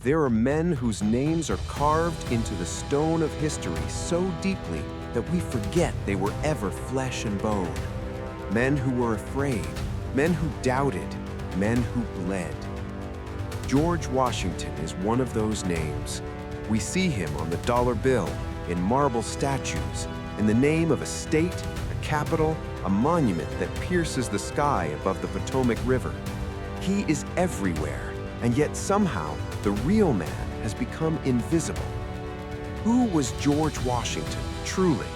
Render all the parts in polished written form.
There are men whose names are carved into the stone of history so deeply that we forget they were ever flesh and bone. Men who were afraid, men who doubted, men who bled. George Washington is one of those names. We see him on the dollar bill, in marble statues, in the name of a state, a capital, a monument that pierces the sky above the Potomac River. He is everywhere, and yet somehow the real man has become invisible. Who was George Washington, truly?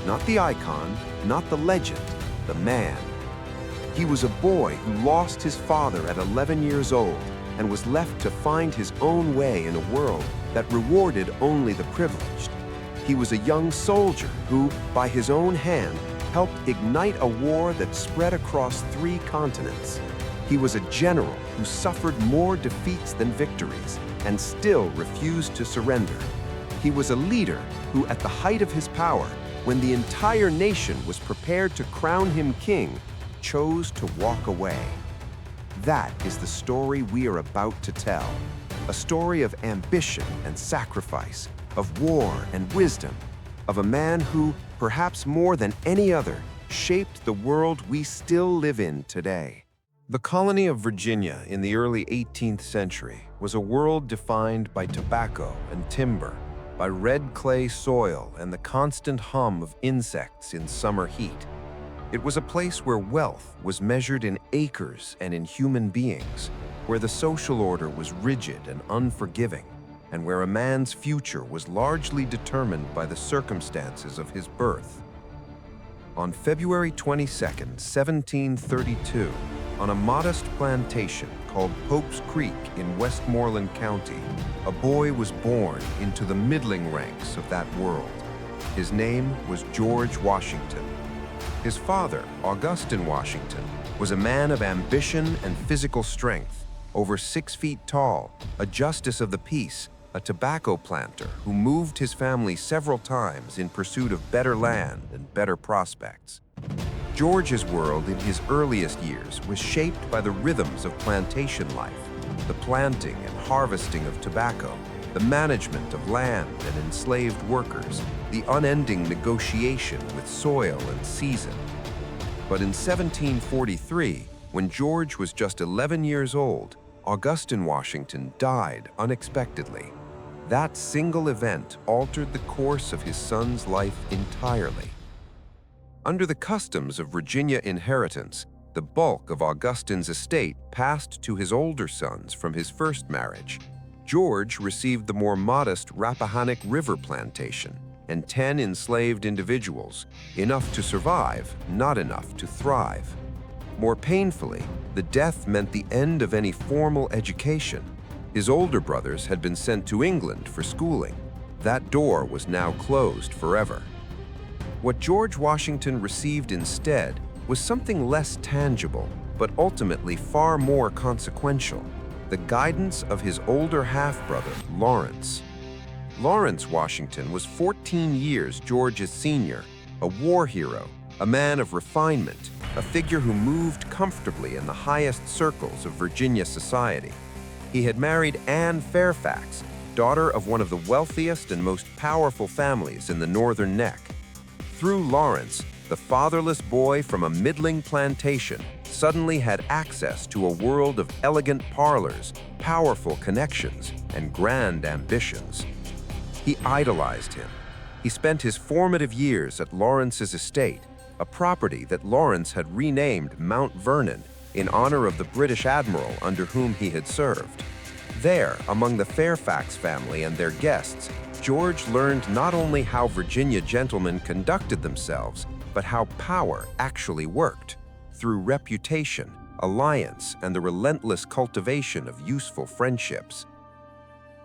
Not the icon, not the legend, the man. He was a boy who lost his father at 11 years old and was left to find his own way in a world that rewarded only the privileged. He was a young soldier who, by his own hand, helped ignite a war that spread across 3 continents. He was a general who suffered more defeats than victories and still refused to surrender. He was a leader who, at the height of his power, when the entire nation was prepared to crown him king, chose to walk away. That is the story we are about to tell. A story of ambition and sacrifice, of war and wisdom, of a man who, perhaps more than any other, shaped the world we still live in today. The colony of Virginia in the early 18th century was a world defined by tobacco and timber, by red clay soil and the constant hum of insects in summer heat. It was a place where wealth was measured in acres and in human beings, where the social order was rigid and unforgiving, and where a man's future was largely determined by the circumstances of his birth. On February 22, 1732, on a modest plantation called Pope's Creek in Westmoreland County, a boy was born into the middling ranks of that world. His name was George Washington. His father, Augustine Washington, was a man of ambition and physical strength, over 6 feet tall, a justice of the peace, a tobacco planter who moved his family several times in pursuit of better land and better prospects. George's world in his earliest years was shaped by the rhythms of plantation life, the planting and harvesting of tobacco, the management of land and enslaved workers, the unending negotiation with soil and season. But in 1743, when George was just 11 years old, Augustine Washington died unexpectedly. That single event altered the course of his son's life entirely. Under the customs of Virginia inheritance, the bulk of Augustine's estate passed to his older sons from his first marriage. George received the more modest Rappahannock River plantation and 10 enslaved individuals, enough to survive, not enough to thrive. More painfully, the death meant the end of any formal education. His older brothers had been sent to England for schooling. That door was now closed forever. What George Washington received instead was something less tangible, but ultimately far more consequential: the guidance of his older half-brother, Lawrence. Lawrence Washington was 14 years George's senior, a war hero, a man of refinement, a figure who moved comfortably in the highest circles of Virginia society. He had married Anne Fairfax, daughter of one of the wealthiest and most powerful families in the Northern Neck. Through Lawrence, the fatherless boy from a middling plantation suddenly had access to a world of elegant parlors, powerful connections, and grand ambitions. He idolized him. He spent his formative years at Lawrence's estate, a property that Lawrence had renamed Mount Vernon in honor of the British admiral under whom he had served. There, among the Fairfax family and their guests, George learned not only how Virginia gentlemen conducted themselves, but how power actually worked, through reputation, alliance, and the relentless cultivation of useful friendships.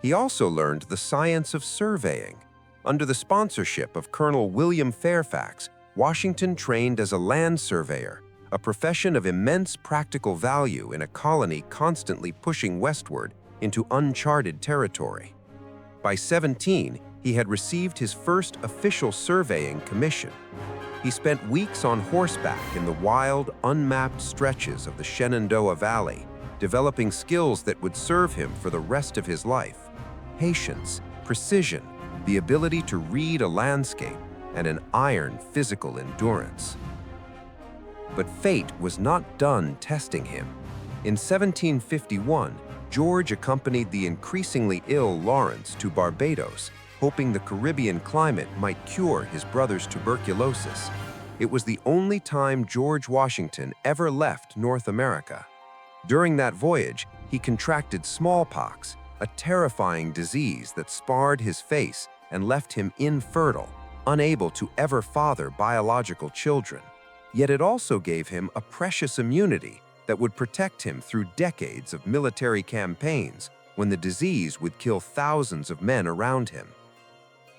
He also learned the science of surveying. Under the sponsorship of Colonel William Fairfax, Washington trained as a land surveyor, a profession of immense practical value in a colony constantly pushing westward into uncharted territory. By 17, he had received his first official surveying commission. He spent weeks on horseback in the wild, unmapped stretches of the Shenandoah Valley, developing skills that would serve him for the rest of his life. patience, precision, the ability to read a landscape, and an iron physical endurance. But fate was not done testing him. In 1751, George accompanied the increasingly ill Lawrence to Barbados, hoping the Caribbean climate might cure his brother's tuberculosis. It was the only time George Washington ever left North America. During that voyage, he contracted smallpox, a terrifying disease that scarred his face and left him infertile, unable to ever father biological children. Yet it also gave him a precious immunity that would protect him through decades of military campaigns when the disease would kill thousands of men around him.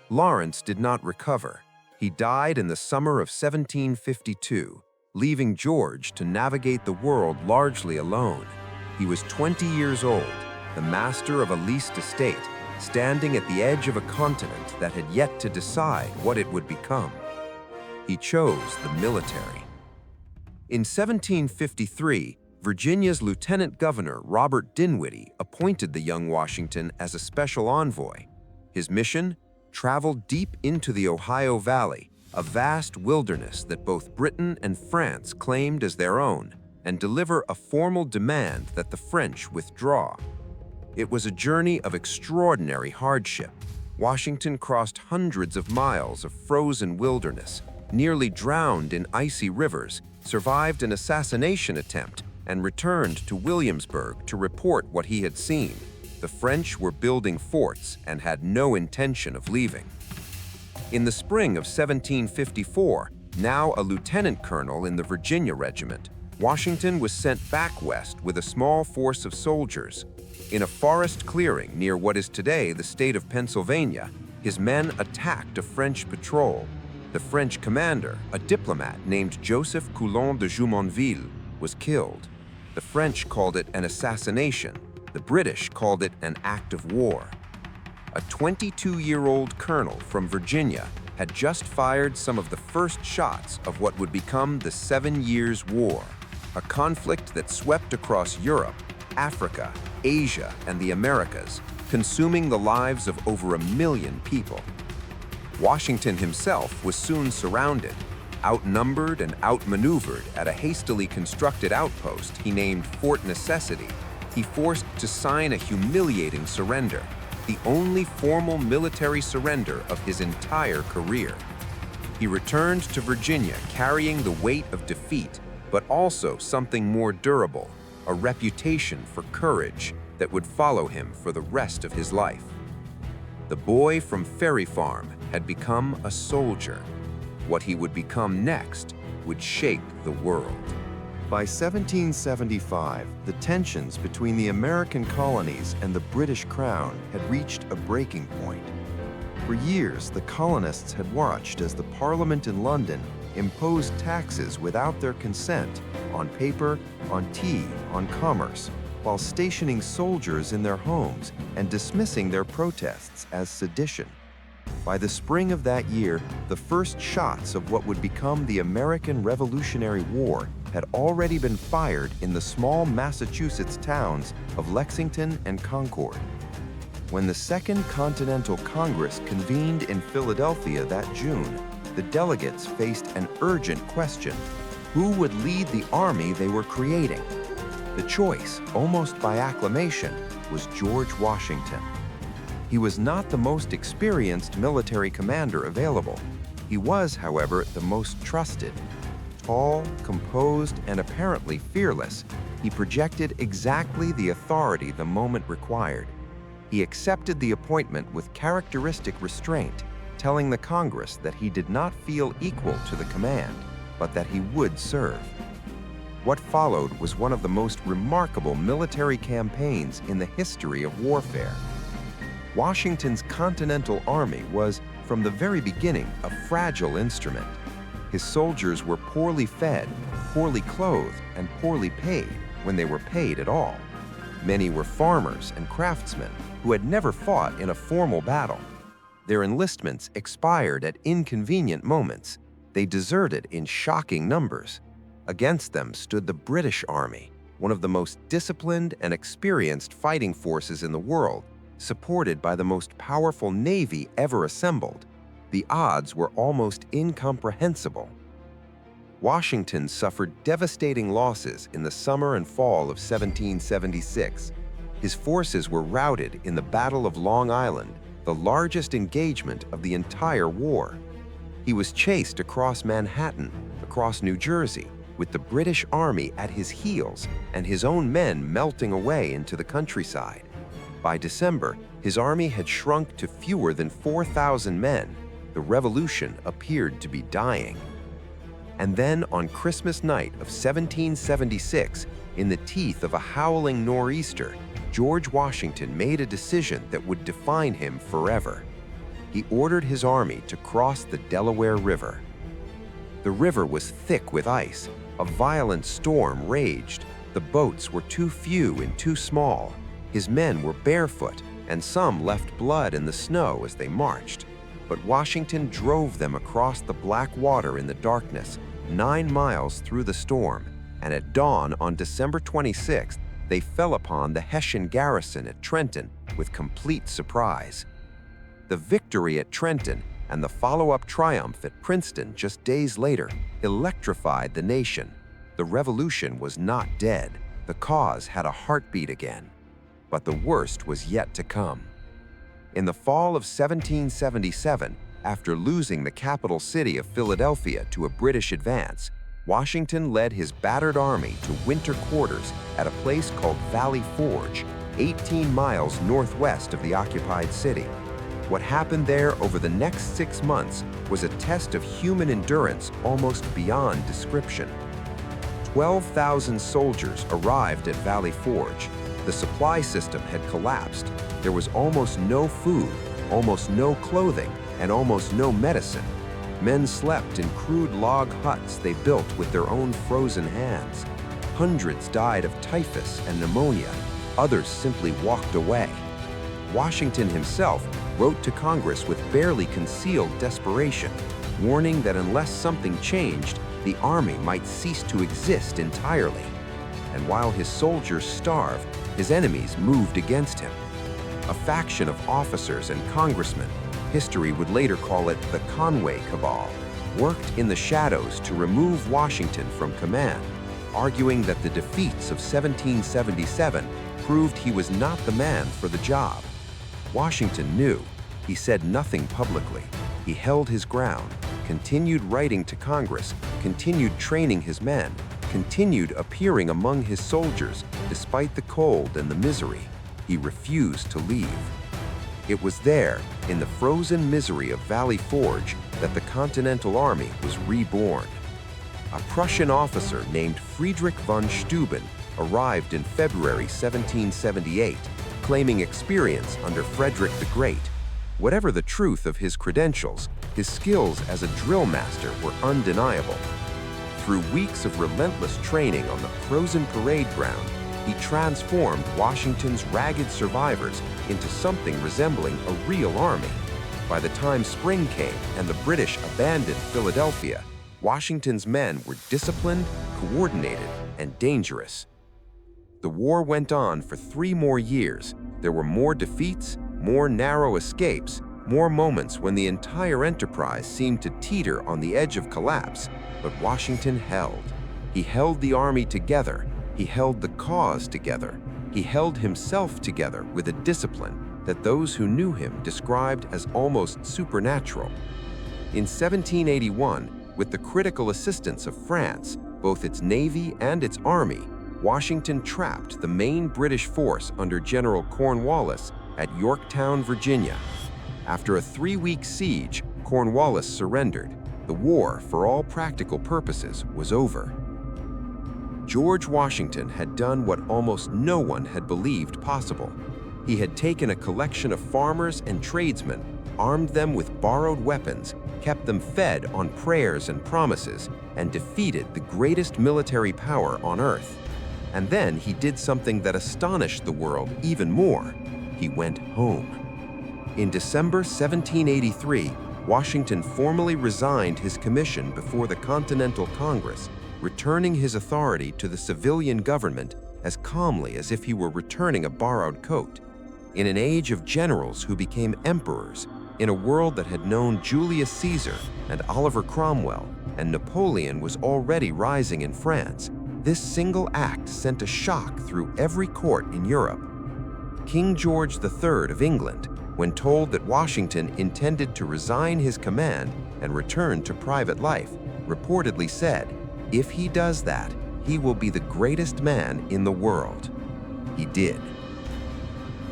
Lawrence did not recover. He died in the summer of 1752, leaving George to navigate the world largely alone. He was 20 years old, the master of a leased estate, standing at the edge of a continent that had yet to decide what it would become. He chose the military. In 1753, Virginia's Lieutenant Governor Robert Dinwiddie appointed the young Washington as a special envoy. His mission? Travel deep into the Ohio Valley, a vast wilderness that both Britain and France claimed as their own, and deliver a formal demand that the French withdraw. It was a journey of extraordinary hardship. Washington crossed hundreds of miles of frozen wilderness, nearly drowned in icy rivers, survived an assassination attempt, and returned to Williamsburg to report what he had seen. The French were building forts and had no intention of leaving. In the spring of 1754, now a lieutenant colonel in the Virginia Regiment, Washington was sent back west with a small force of soldiers. In a forest clearing near what is today the state of Pennsylvania, his men attacked a French patrol. The French commander, a diplomat named Joseph Coulon de Jumonville, was killed. The French called it an assassination. The British called it an act of war. A 22-year-old colonel from Virginia had just fired some of the first shots of what would become the 7 Years' War, a conflict that swept across Europe, Africa, Asia, and the Americas, consuming the lives of over 1 million people. Washington himself was soon surrounded. Outnumbered and outmaneuvered at a hastily constructed outpost he named Fort Necessity, he forced to sign a humiliating surrender, the only formal military surrender of his entire career. He returned to Virginia carrying the weight of defeat, but also something more durable, a reputation for courage that would follow him for the rest of his life. The boy from Ferry Farm had become a soldier. What he would become next would shake the world. By 1775, the tensions between the American colonies and the British Crown had reached a breaking point. For years, the colonists had watched as the Parliament in London imposed taxes without their consent on paper, on tea, on commerce, while stationing soldiers in their homes and dismissing their protests as sedition. By the spring of that year, the first shots of what would become the American Revolutionary War had already been fired in the small Massachusetts towns of Lexington and Concord. When the Second Continental Congress convened in Philadelphia that June, the delegates faced an urgent question: who would lead the army they were creating? The choice, almost by acclamation, was George Washington. He was not the most experienced military commander available. He was, however, the most trusted. Tall, composed, and apparently fearless, he projected exactly the authority the moment required. He accepted the appointment with characteristic restraint, telling the Congress that he did not feel equal to the command, but that he would serve. What followed was one of the most remarkable military campaigns in the history of warfare. Washington's Continental Army was, from the very beginning, a fragile instrument. His soldiers were poorly fed, poorly clothed, and poorly paid when they were paid at all. Many were farmers and craftsmen who had never fought in a formal battle. Their enlistments expired at inconvenient moments. They deserted in shocking numbers. Against them stood the British Army, one of the most disciplined and experienced fighting forces in the world, supported by the most powerful navy ever assembled, the odds were almost incomprehensible. Washington suffered devastating losses in the summer and fall of 1776. His forces were routed in the Battle of Long Island, the largest engagement of the entire war. He was chased across Manhattan, across New Jersey, with the British Army at his heels and his own men melting away into the countryside. By December, his army had shrunk to fewer than 4,000 men. The revolution appeared to be dying. And then on Christmas night of 1776, in the teeth of a howling nor'easter, George Washington made a decision that would define him forever. He ordered his army to cross the Delaware River. The river was thick with ice. A violent storm raged. The boats were too few and too small. His men were barefoot, and some left blood in the snow as they marched. But Washington drove them across the black water in the darkness, 9 miles through the storm, and at dawn on December 26th, they fell upon the Hessian garrison at Trenton with complete surprise. The victory at Trenton and the follow-up triumph at Princeton just days later electrified the nation. The revolution was not dead. The cause had a heartbeat again. But the worst was yet to come. In the fall of 1777, after losing the capital city of Philadelphia to a British advance, Washington led his battered army to winter quarters at a place called Valley Forge, 18 miles northwest of the occupied city. What happened there over the next 6 months was a test of human endurance almost beyond description. 12,000 soldiers arrived at Valley Forge. The supply system had collapsed. There was almost no food, almost no clothing, and almost no medicine. Men slept in crude log huts they built with their own frozen hands. Hundreds died of typhus and pneumonia. Others simply walked away. Washington himself wrote to Congress with barely concealed desperation, warning that unless something changed, the army might cease to exist entirely. And while his soldiers starved, his enemies moved against him. A faction of officers and congressmen, history would later call it the Conway Cabal, worked in the shadows to remove Washington from command, arguing that the defeats of 1777 proved he was not the man for the job. Washington knew. He said nothing publicly. He held his ground, continued writing to Congress, continued training his men, continued appearing among his soldiers despite the cold and the misery. He refused to leave. It was there, in the frozen misery of Valley Forge, that the Continental Army was reborn. A Prussian officer named Friedrich von Steuben arrived in February 1778, claiming experience under Frederick the Great. Whatever the truth of his credentials, his skills as a drill master were undeniable. Through weeks of relentless training on the frozen parade ground, he transformed Washington's ragged survivors into something resembling a real army. By the time spring came and the British abandoned Philadelphia, Washington's men were disciplined, coordinated, and dangerous. The war went on for 3 more years. There were more defeats, more narrow escapes, more moments when the entire enterprise seemed to teeter on the edge of collapse. But Washington held. He held the army together. He held the cause together. He held himself together with a discipline that those who knew him described as almost supernatural. In 1781, with the critical assistance of France, both its navy and its army, Washington trapped the main British force under General Cornwallis at Yorktown, Virginia. After a 3-week siege, Cornwallis surrendered. The war, for all practical purposes, was over. George Washington had done what almost no one had believed possible. He had taken a collection of farmers and tradesmen, armed them with borrowed weapons, kept them fed on prayers and promises, and defeated the greatest military power on earth. And then he did something that astonished the world even more. He went home. In December 1783, Washington formally resigned his commission before the Continental Congress, returning his authority to the civilian government as calmly as if he were returning a borrowed coat. In an age of generals who became emperors, in a world that had known Julius Caesar and Oliver Cromwell, and Napoleon was already rising in France, this single act sent a shock through every court in Europe. King George III of England, when told that Washington intended to resign his command and return to private life, reportedly said, "If he does that, he will be the greatest man in the world." He did.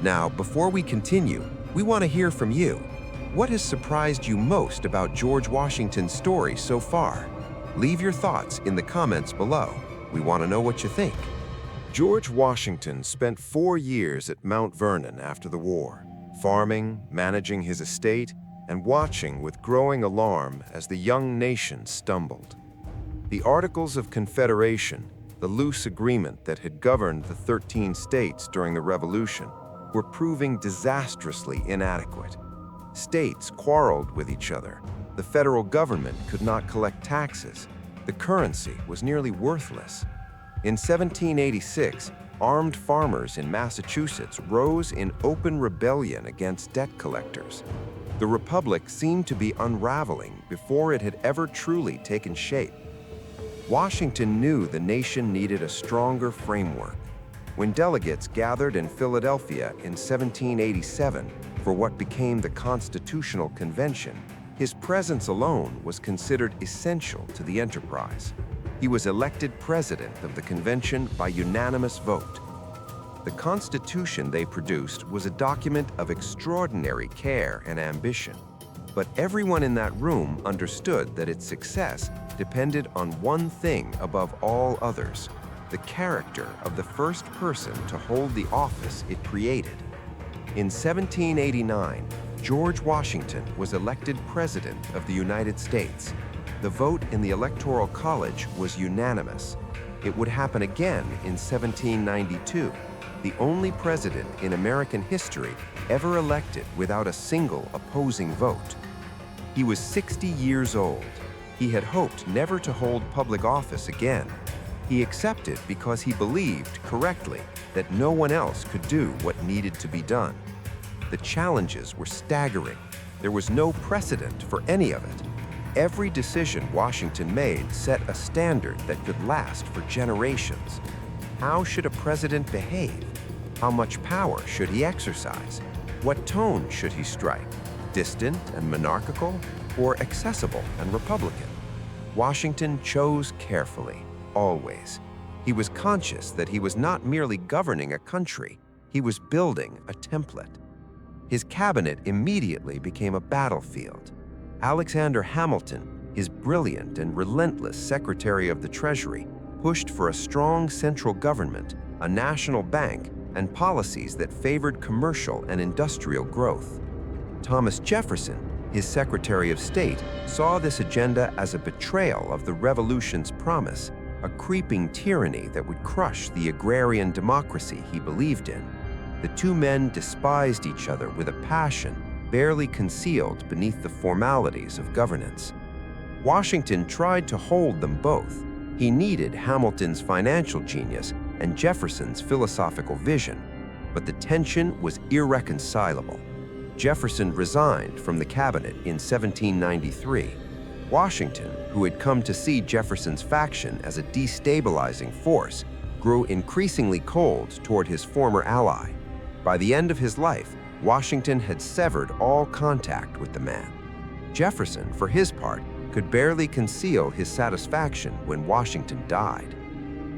Now, before we continue, we want to hear from you. What has surprised you most about George Washington's story so far? Leave your thoughts in the comments below. We want to know what you think. George Washington spent 4 years at Mount Vernon after the war, farming, managing his estate, and watching with growing alarm as the young nation stumbled. The Articles of Confederation, the loose agreement that had governed the 13 states during the Revolution, were proving disastrously inadequate. States quarreled with each other. The federal government could not collect taxes. The currency was nearly worthless. In 1786, armed farmers in Massachusetts rose in open rebellion against debt collectors. The Republic seemed to be unraveling before it had ever truly taken shape. Washington knew the nation needed a stronger framework. When delegates gathered in Philadelphia in 1787 for what became the Constitutional Convention, his presence alone was considered essential to the enterprise. He was elected president of the convention by unanimous vote. The Constitution they produced was a document of extraordinary care and ambition, but everyone in that room understood that its success depended on one thing above all others: the character of the first person to hold the office it created. In 1789, George Washington was elected President of the United States. The vote in the Electoral College was unanimous. It would happen again in 1792, the only president in American history ever elected without a single opposing vote. He was 60 years old. He had hoped never to hold public office again. He accepted because he believed correctly that no one else could do what needed to be done. The challenges were staggering. There was no precedent for any of it. Every decision Washington made set a standard that could last for generations. How should a president behave? How much power should he exercise? What tone should he strike? Distant and monarchical, or accessible and republican? Washington chose carefully, always. He was conscious that he was not merely governing a country, he was building a template. His cabinet immediately became a battlefield. Alexander Hamilton, his brilliant and relentless Secretary of the Treasury, pushed for a strong central government, a national bank, and policies that favored commercial and industrial growth. Thomas Jefferson, his Secretary of State, saw this agenda as a betrayal of the Revolution's promise, a creeping tyranny that would crush the agrarian democracy he believed in. The two men despised each other with a passion barely concealed beneath the formalities of governance. Washington tried to hold them both. He needed Hamilton's financial genius and Jefferson's philosophical vision, but the tension was irreconcilable. Jefferson resigned from the cabinet in 1793. Washington, who had come to see Jefferson's faction as a destabilizing force, grew increasingly cold toward his former ally. By the end of his life, Washington had severed all contact with the man. Jefferson, for his part, could barely conceal his satisfaction when Washington died.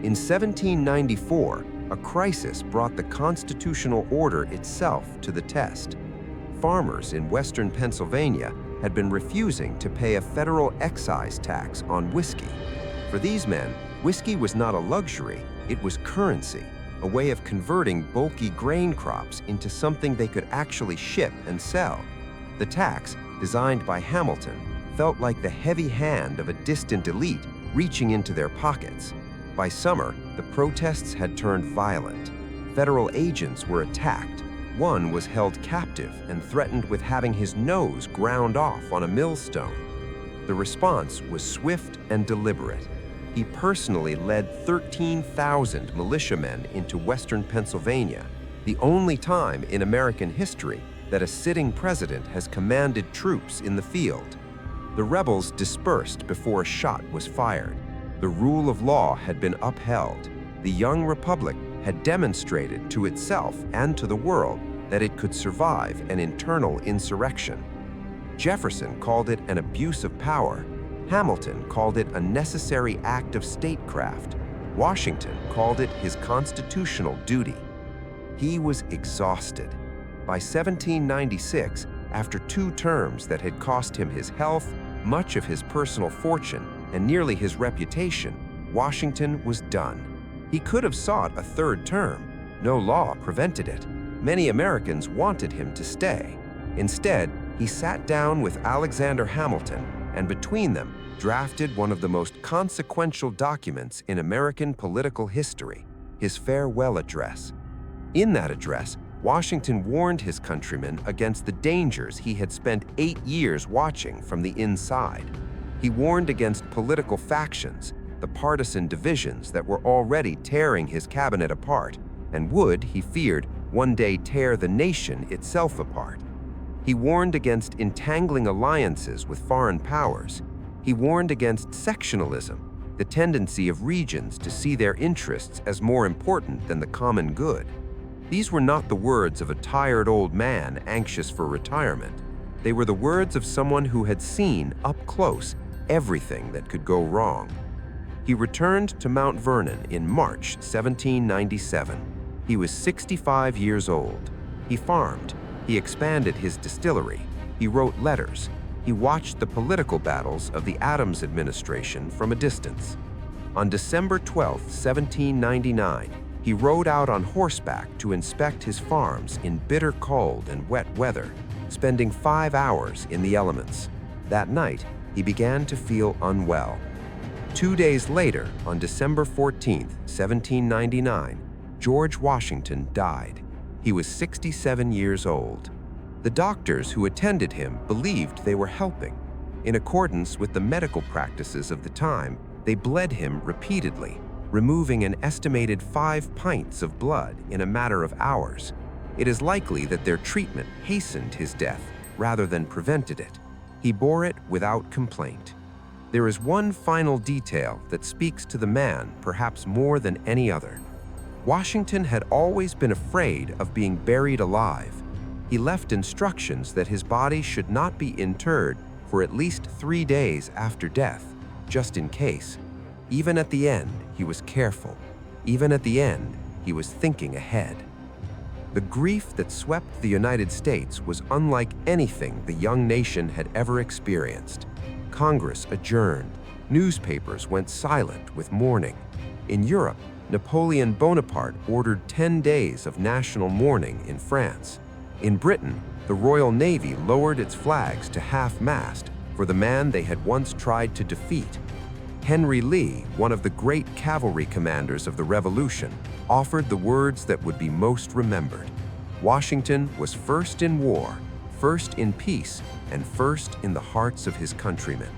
In 1794, a crisis brought the constitutional order itself to the test. Farmers in western Pennsylvania had been refusing to pay a federal excise tax on whiskey. For these men, whiskey was not a luxury, it was currency, a way of converting bulky grain crops into something they could actually ship and sell. The tax, designed by Hamilton, felt like the heavy hand of a distant elite reaching into their pockets. By summer, the protests had turned violent. Federal agents were attacked. One was held captive and threatened with having his nose ground off on a millstone. The response was swift and deliberate. He personally led 13,000 militiamen into western Pennsylvania. the only time in American history that a sitting president has commanded troops in the field. The rebels dispersed before a shot was fired. The rule of law had been upheld. The young republic had demonstrated to itself and to the world that it could survive an internal insurrection. Jefferson called it an abuse of power. Hamilton called it a necessary act of statecraft. Washington called it his constitutional duty. He was exhausted. By 1796, after 2 terms that had cost him his health, much of his personal fortune, and nearly his reputation, Washington was done. He could have sought a 3rd term. No law prevented it. Many Americans wanted him to stay. Instead, he sat down with Alexander Hamilton, and between them, drafted one of the most consequential documents in American political history, his farewell address. In that address, Washington warned his countrymen against the dangers he had spent 8 years watching from the inside. He warned against political factions, the partisan divisions that were already tearing his cabinet apart, and would, he feared, one day tear the nation itself apart. He warned against entangling alliances with foreign powers. He warned against sectionalism, the tendency of regions to see their interests as more important than the common good. These were not the words of a tired old man anxious for retirement. They were the words of someone who had seen, up close, everything that could go wrong. He returned to Mount Vernon in March 1797. He was 65 years old. He farmed. He expanded his distillery. He wrote letters. He watched the political battles of the Adams administration from a distance. On December 12, 1799, he rode out on horseback to inspect his farms in bitter cold and wet weather, spending 5 hours in the elements. That night, he began to feel unwell. 2 days later, on December 14, 1799, George Washington died. He was 67 years old. The doctors who attended him believed they were helping. In accordance with the medical practices of the time, they bled him repeatedly, removing an estimated 5 pints of blood in a matter of hours. It is likely that their treatment hastened his death rather than prevented it. He bore it without complaint. There is one final detail that speaks to the man perhaps more than any other. Washington had always been afraid of being buried alive. He left instructions that his body should not be interred for at least 3 days after death, just in case. Even at the end, he was careful. Even at the end, he was thinking ahead. The grief that swept the United States was unlike anything the young nation had ever experienced. Congress adjourned. Newspapers went silent with mourning. In Europe, Napoleon Bonaparte ordered 10 days of national mourning in France. In Britain, the Royal Navy lowered its flags to half-mast for the man they had once tried to defeat. Henry Lee, one of the great cavalry commanders of the Revolution, offered the words that would be most remembered. Washington was first in war, first in peace, and first in the hearts of his countrymen.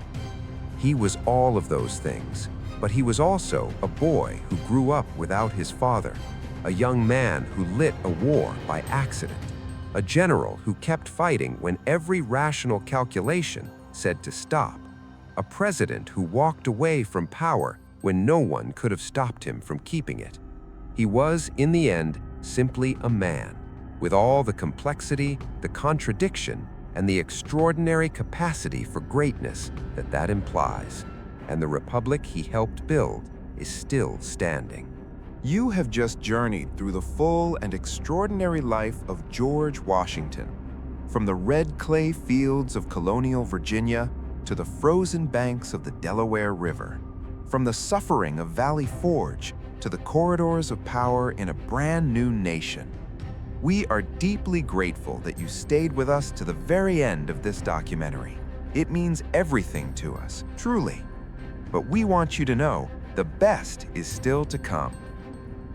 He was all of those things, but he was also a boy who grew up without his father, a young man who lit a war by accident, a general who kept fighting when every rational calculation said to stop, a president who walked away from power when no one could have stopped him from keeping it. He was, in the end, simply a man, with all the complexity, the contradiction, and the extraordinary capacity for greatness that implies. And the republic he helped build is still standing. You have just journeyed through the full and extraordinary life of George Washington. From the red clay fields of colonial Virginia to the frozen banks of the Delaware River. From the suffering of Valley Forge to the corridors of power in a brand new nation. We are deeply grateful that you stayed with us to the very end of this documentary. It means everything to us, truly. But we want you to know the best is still to come.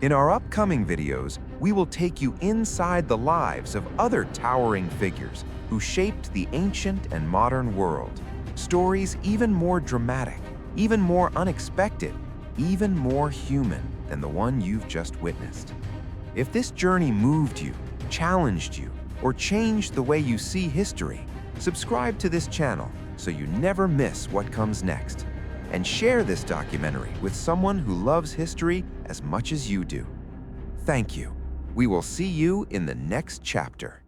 In our upcoming videos, we will take you inside the lives of other towering figures who shaped the ancient and modern world. Stories even more dramatic, even more unexpected, even more human than the one you've just witnessed. If this journey moved you, challenged you, or changed the way you see history, subscribe to this channel so you never miss what comes next. And share this documentary with someone who loves history as much as you do. Thank you. We will see you in the next chapter.